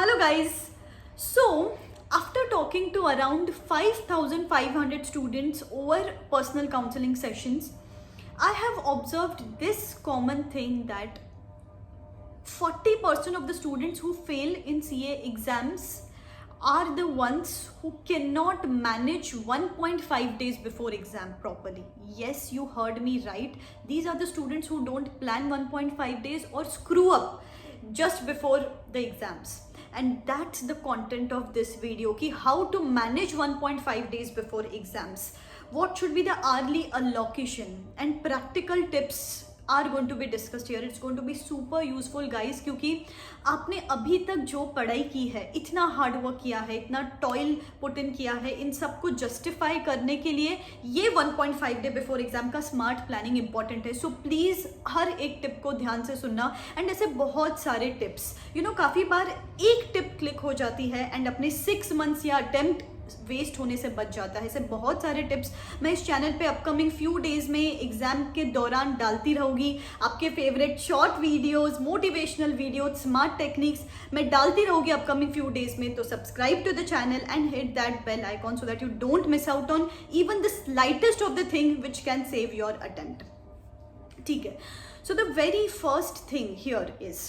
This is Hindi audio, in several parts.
Hello guys. So after talking to around 5,500 students over personal counseling sessions, I have observed this common thing that 40% of the students who fail in CA exams are the ones who cannot manage 1.5 days before exam properly. Yes, you heard me right. These are the students who don't plan 1.5 days or screw up just before the exams. And that's the content of this video, ki how to manage 1.5 days before exams. What should be the hourly allocation and practical tips are going to be discussed here. It's going to be super useful guys, क्योंकि आपने अभी तक जो पढ़ाई की है, इतना हार्ड वर्क किया है, इतना टॉयल पुट इन किया है, इन सब को जस्टिफाई करने के लिए ये 1.5 डे बिफोर एग्जाम का स्मार्ट प्लानिंग इंपॉर्टेंट है. सो प्लीज हर एक टिप को ध्यान से सुनना. एंड ऐसे बहुत सारे टिप्स, काफ़ी बार एक टिप क्लिक हो जाती है एंड अपने 6 मंथ्स या अटेम्प्ट वेस्ट होने से बच जाता है. ऐसे बहुत सारे टिप्स मैं इस चैनल पे अपकमिंग फ्यू डेज में एग्जाम के दौरान डालती रहूँगी. आपके favourite short videos, motivational videos, smart techniques मैं डालती रहूँगी अपकमिंग फ्यू डेज में. तो subscribe to the channel and hit that bell icon so that you don't miss out on even the slightest of the thing which can save your attempt. ठीक है. So the very first thing here is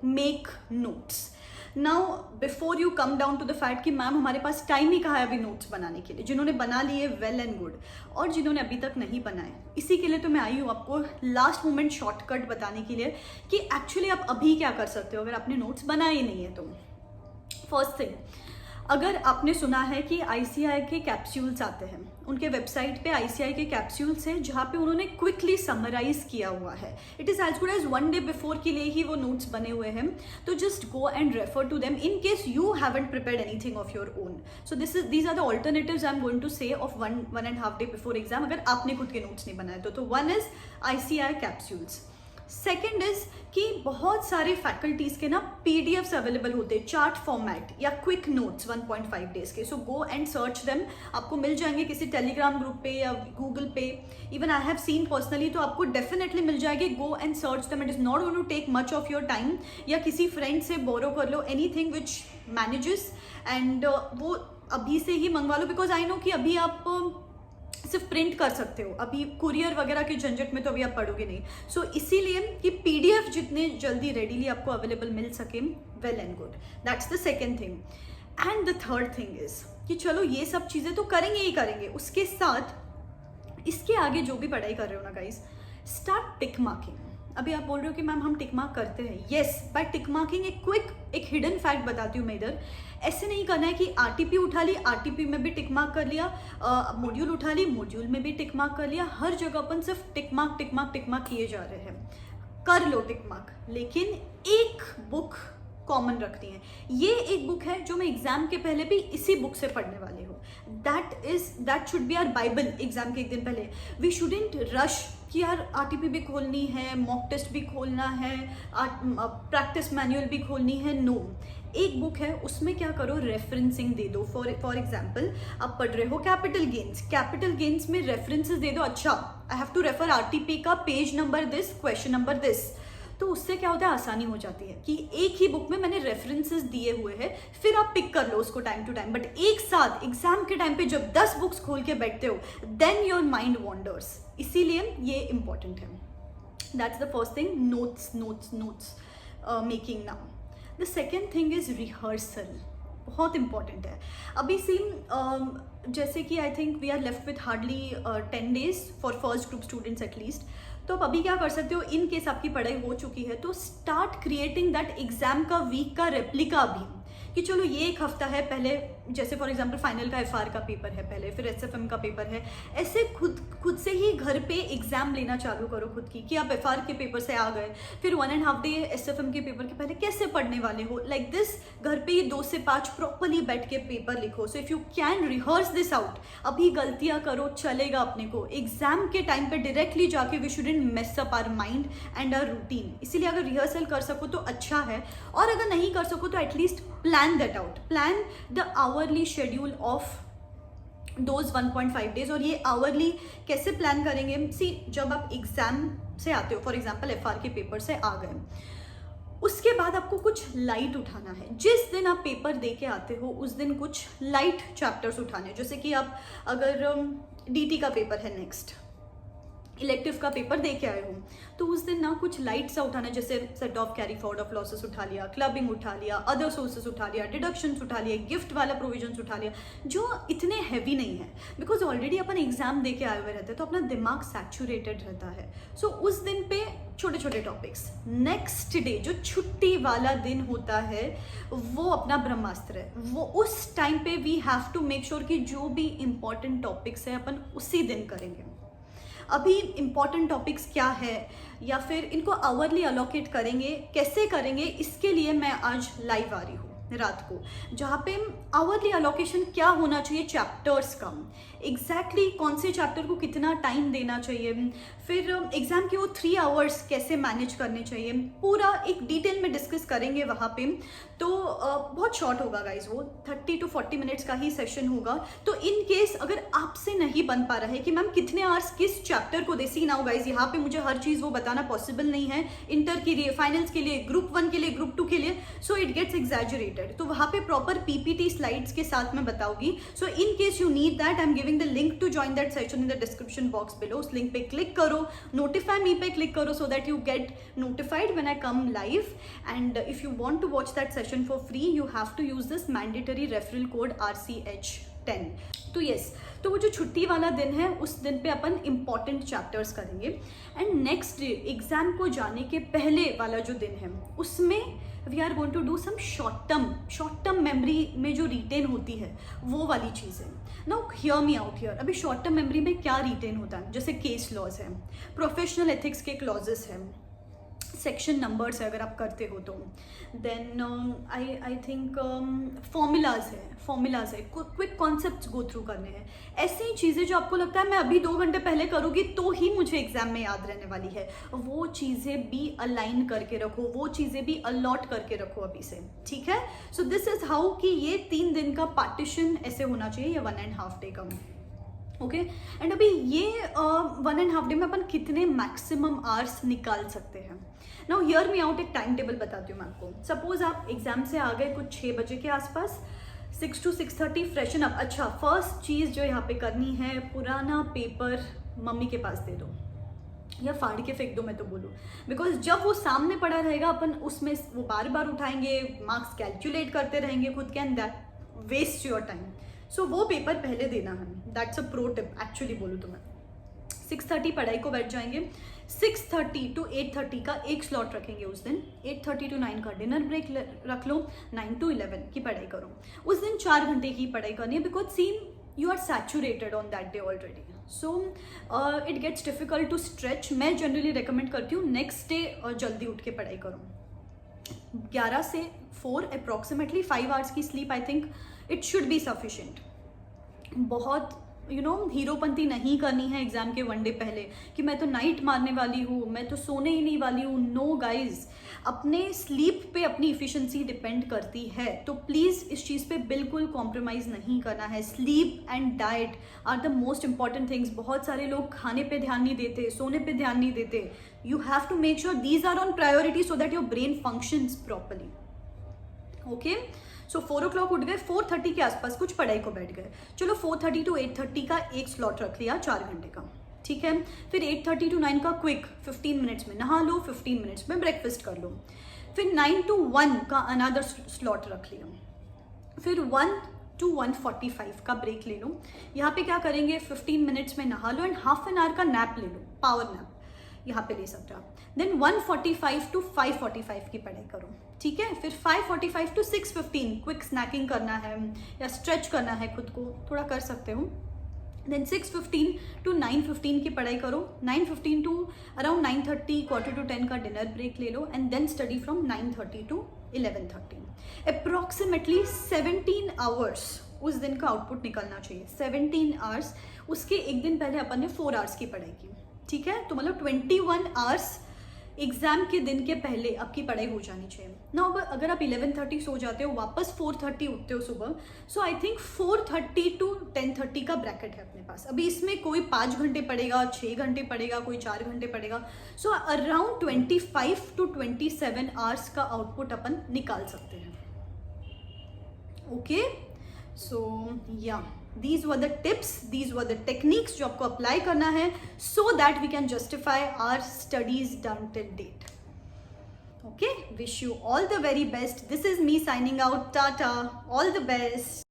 make notes. Now before you come down to the fact कि मैम हमारे पास टाइम ही कहाँ है अभी नोट्स बनाने के लिए, जिन्होंने बना लिए वेल एंड गुड, और जिन्होंने अभी तक नहीं बनाए, इसी के लिए तो मैं आई हूँ आपको लास्ट मोमेंट शॉर्टकट बताने के लिए कि एक्चुअली आप अभी क्या कर सकते हो अगर आपने नोट्स बनाए ही नहीं है तो. फर्स्ट थिंग, अगर आपने सुना है कि ICI के कैप्सूल्स आते हैं, उनके वेबसाइट पे ICI के कैप्सूल्स हैं जहाँ पे उन्होंने क्विकली समराइज किया हुआ है. It is as good as 1 day before के लिए ही वो नोट्स बने हुए हैं. तो just go and refer to them in case you haven't prepared anything of your own. So these are the alternatives I am going to say of 1.5 day before exam अगर आपने खुद के नोट्स नहीं बनाए तो. One is ICI capsules. Second is कि बहुत सारे फैकल्टीज के ना PDFs अवेलेबल होते हैं, चार्ट फॉर्मेट या क्विक नोट्स 1.5 डेज के. सो गो एंड सर्च देम. आपको मिल जाएंगे किसी टेलीग्राम ग्रुप पे या गूगल पे. Even I have seen personally, तो आपको डेफिनेटली मिल जाएगी. Go and search them. It is not going to take much of your time. या किसी फ्रेंड से बोरो कर लो, एनीथिंग विच मैनेजेस, एंड वो अभी से ही मंगवा लो. बिकॉज आई नो कि अभी आप सिर्फ प्रिंट कर सकते हो, अभी कुरियर वगैरह के झंझट में तो अभी आप पढ़ोगे नहीं. सो इसीलिए कि PDF जितने जल्दी रेडीली आपको अवेलेबल मिल सके, well and good. That's the second thing. And the third thing is कि चलो ये सब चीज़ें तो करेंगे ही करेंगे, उसके साथ इसके आगे जो भी पढ़ाई कर रहे हो ना गाइज, स्टार्ट टिक मार्किंग. अभी आप बोल रहे हो कि मैम हम टिक मार्क करते हैं. येस, बाय टिक मार्किंग एक हिडन फैक्ट बताती हूँ मैं इधर. ऐसे नहीं करना है कि RTP उठा ली, RTP में भी टिक मार्क कर लिया, मॉड्यूल उठा ली, मॉड्यूल में भी टिक मार्क कर लिया. हर जगह अपन सिर्फ टिक मार्क किए जा रहे हैं. कर लो टिक मार्क, लेकिन एक बुक कॉमन रखनी है. ये एक बुक है जो मैं एग्जाम के पहले भी इसी बुक से पढ़ने वाली हूँ. That should be our Bible. Exam के एक दिन पहले वी शुडेंट रश कि यार RTP भी खोलनी है, मॉक टेस्ट भी खोलना है, प्रैक्टिस मैनुअल भी खोलनी है. नो, एक बुक है, उसमें क्या करो, रेफरेंसिंग दे दो. फॉर एग्जाम्पल आप पढ़ रहे हो कैपिटल गेन्स में रेफरेंसेस दे दो. अच्छा, I have to refer RTP का page number this, question number this. तो उससे क्या होता है, आसानी हो जाती है कि एक ही बुक में मैंने रेफरेंसेस दिए हुए हैं, फिर आप पिक कर लो उसको टाइम टू टाइम. बट एक साथ एग्जाम के टाइम पे जब 10 बुक्स खोल के बैठते हो, देन योर माइंड वॉन्डर्स. इसीलिए ये इंपॉर्टेंट है. That's the first thing, notes making. Now the second thing is rehearsal. बहुत इंपॉर्टेंट है. अभी जैसे कि I think we are left with hardly 10 days for first group students at least. तो आप अभी क्या कर सकते हो, इन केस आपकी पढ़ाई हो चुकी है तो स्टार्ट क्रिएटिंग दैट एग्जाम का वीक का रेप्लिका भी. कि चलो ये एक हफ्ता है पहले, जैसे फॉर एग्जांपल फाइनल का FR का पेपर है पहले, फिर SFM का पेपर है. ऐसे खुद से ही घर पे एग्जाम लेना चालू करो खुद की, कि आप FR के पेपर से आ गए, फिर 1.5 डे SFM के पेपर के पहले कैसे पढ़ने वाले हो. लाइक दिस, घर पे ही 2 से 5 प्रॉपरली बैठ के पेपर लिखो. So if you can rehearse this out, अभी गलतियां करो चलेगा अपने को, एग्जाम के टाइम पे डायरेक्टली जाके we shouldn't mess up our mind and our routine. इसीलिए अगर रिहर्सल कर सको तो अच्छा है, और अगर नहीं कर सको तो at least plan that out. Plan the hourly schedule of those 1.5 days. और ये hourly कैसे plan करेंगे? See, जब आप एग्जाम से आते हो, फॉर एग्जाम्पल FR के पेपर से आ गए, उसके बाद आपको कुछ लाइट उठाना है। जिस दिन आप पेपर दे के आते हो उस दिन कुछ लाइट चैप्टर्स उठाने हैं। जैसे कि आप अगर डीटी का पेपर है, नेक्स्ट इलेक्टिव का पेपर दे के आए हो, तो उस दिन ना कुछ लाइट सा उठाना है, जैसे set of carry forward of losses उठा लिया, क्लबिंग उठा लिया, अदर सोर्सेस उठा लिया, डिडक्शंस उठा लिए, गिफ्ट वाला प्रोविजंस उठा लिया, जो इतने हैवी नहीं है, बिकॉज ऑलरेडी अपन एग्जाम दे के आए हुए रहते हैं, तो अपना दिमाग सैचुरेटेड रहता है। सो उस दिन पे छोटे छोटे टॉपिक्स। नेक्स्ट डे जो छुट्टी वाला दिन होता है वो अपना ब्रह्मास्त्र है, वो उस टाइम पे we have to make sure कि जो भी इंपॉर्टेंट टॉपिक्स है अपन उसी दिन करेंगे। अभी इंपॉर्टेंट टॉपिक्स क्या है या फिर इनको आवरली अलोकेट करेंगे, कैसे करेंगे, इसके लिए मैं आज लाइव आ रही हूँ रात को, जहाँ पे आवरली अलोकेशन क्या होना चाहिए चैप्टर्स का, एग्जैक्टली कौन से चैप्टर को कितना टाइम देना चाहिए, फिर एग्जाम के वो 3 आवर्स कैसे मैनेज करने चाहिए, पूरा एक डिटेल में डिस्कस करेंगे वहाँ पे। तो बहुत शॉर्ट होगा गाइज, वो 30 to 40 मिनट्स का ही सेशन होगा। तो इन केस अगर आपसे नहीं बन पा रहा है कि मैम कितने आवर्स किस चैप्टर को दे, सी नाउ गाइज, यहाँ पे मुझे हर चीज़ वो बताना पॉसिबल नहीं है, इंटर के लिए, फाइनल्स के लिए, ग्रुप 1 के लिए, ग्रुप 2 के लिए, सो इट गेट्स एग्जैजरेटेड। तो वहाँ पे प्रॉपर पीपीटी स्लाइड्स के साथ मैं बताऊंगी। So in case you need that, I am giving the link to join that session in the description box below. उस लिंक पे क्लिक करो, नोटिफाई मी पे क्लिक करो, so that you get notified when I come live. And if you want to watch that session for free, you have to use this mandatory referral code RCH10। तो यस, तो वो जो छुट्टी वाला दिन है उस दिन पे अपन इंपॉर्टेंट चैप्टर्स करेंगे। एंड नेक्स्ट डे एग्जाम को जाने के पहले वाला जो दिन है उसमें we are going to do some short term memory में जो रिटेन होती है वो वाली चीज़ें। Now hear me out here, अभी शॉर्ट टर्म मेमोरी में क्या रिटेन होता है, जैसे केस लॉज है, प्रोफेशनल एथिक्स के क्लॉजेस हैं, सेक्शन नंबर्स है अगर आप करते हो तो, देन आई थिंक फॉर्मूलाज है, क्विक कॉन्सेप्ट्स गो थ्रू करने हैं, ऐसी चीज़ें जो आपको लगता है मैं अभी 2 घंटे पहले करूँगी तो ही मुझे एग्जाम में याद रहने वाली है, वो चीज़ें भी अलाइन करके रखो, वो चीज़ें भी अलॉट करके रखो अभी से, ठीक है। सो दिस इज हाउ कि ये 3 दिन का पार्टीशन ऐसे होना चाहिए, या 1.5 डे का, ओके। एंड अभी ये 1.5 डे में अपन कितने मैक्सिमम आवर्स निकाल सकते हैं। नाउ हियर मी आउट, एक टाइम टेबल बताती हूँ मैं आपको। सपोज आप एग्जाम से आ गए कुछ 6 बजे के आसपास, 6 to 6:30 फ्रेशन अप। अच्छा, फर्स्ट चीज़ जो यहाँ पे करनी है, पुराना पेपर मम्मी के पास दे दो या फाड़ के फेंक दो, मैं तो बोलूँ, बिकॉज जब वो सामने पड़ा रहेगा अपन उसमें वो बार बार उठाएंगे, मार्क्स कैलकुलेट करते रहेंगे खुद के, and that waste your time. So वो पेपर पहले देना है, that's a pro tip actually बोलूँ तो। मैं 6:30 पढ़ाई को बैठ जाएंगे, 6:30 to 8:30 का एक स्लॉट रखेंगे उस दिन, 8:30 to 9 का डिनर ब्रेक रख लो, 9 to 11 की पढ़ाई करो। उस दिन 4 घंटे की पढ़ाई करनी है, because seen you are saturated on that day already, so it gets difficult to stretch. मैं जनरली रिकमेंड करती हूँ नेक्स्ट डे जल्दी उठ के पढ़ाई करो, 11 से 4 अप्रॉक्सीमेटली 5 आवर्स की sleep, I think it should be sufficient. बहुत हीरोपंती नहीं करनी है एग्जाम के 1 डे पहले कि मैं तो नाइट मारने वाली हूँ, मैं तो सोने ही नहीं वाली हूँ। नो गाइज, अपने स्लीप पे अपनी इफिशिएंसी डिपेंड करती है, तो प्लीज़ इस चीज़ पे बिल्कुल कॉम्प्रोमाइज़ नहीं करना है। Sleep and diet are the most important things. बहुत सारे लोग खाने पे ध्यान नहीं देते, सोने पे ध्यान नहीं देते। You have to make sure these are on priority so that your brain functions properly, okay. So 4 o'clock उठ गए, 4:30 के आसपास कुछ पढ़ाई को बैठ गए। चलो 4:30 to 8:30 का एक स्लॉट रख लिया 4 घंटे का, ठीक है। फिर 8:30 to 9 का क्विक 15 मिनट्स में नहा लो, 15 मिनट्स में ब्रेकफास्ट कर लो। फिर 9 to 1 का अनदर स्लॉट रख लिया। फिर 1 to 1:45 का ब्रेक ले लो। यहाँ पे क्या करेंगे, 15 मिनट्स में नहा लो एंड हाफ एन आवर का नैप ले लो, पावर नैप यहाँ पे ले सकते हो आप। देन 1:45 to 5:45 की पढ़ाई करो, ठीक है। फिर 5:45 to 6:15 क्विक स्नैकिंग करना है या स्ट्रेच करना है, खुद को थोड़ा कर सकते हो। देन 6:15 to 9:15 की पढ़ाई करो, 9:15 to अराउंड 9:30, 9:45 का डिनर ब्रेक ले लो, and then study from 9:30 to 11:30। Approximately 17 hours उस दिन का आउटपुट निकलना चाहिए, 17 आवर्स। उसके एक दिन पहले अपन ने 4 आवर्स की पढ़ाई की, ठीक है। तो मतलब 21 आवर्स एग्जाम के दिन के पहले आपकी पढ़ाई हो जानी चाहिए ना। अब अगर आप 11:30 सो जाते हो, वापस 4:30 उठते हो सुबह, सो आई थिंक 4:30 to 10:30 का ब्रैकेट है अपने पास। अभी इसमें कोई 5 घंटे पढ़ेगा, 6 घंटे पढ़ेगा, कोई 4 घंटे पढ़ेगा, सो अराउंड 25 to 27 आवर्स का आउटपुट अपन निकाल सकते हैं। ओके, सो या these were the tips, these were the techniques जो आपको अप्लाई करना है so that we can justify our studies done till date. Okay, wish you all the very best. This is me signing out. Tata, all the best.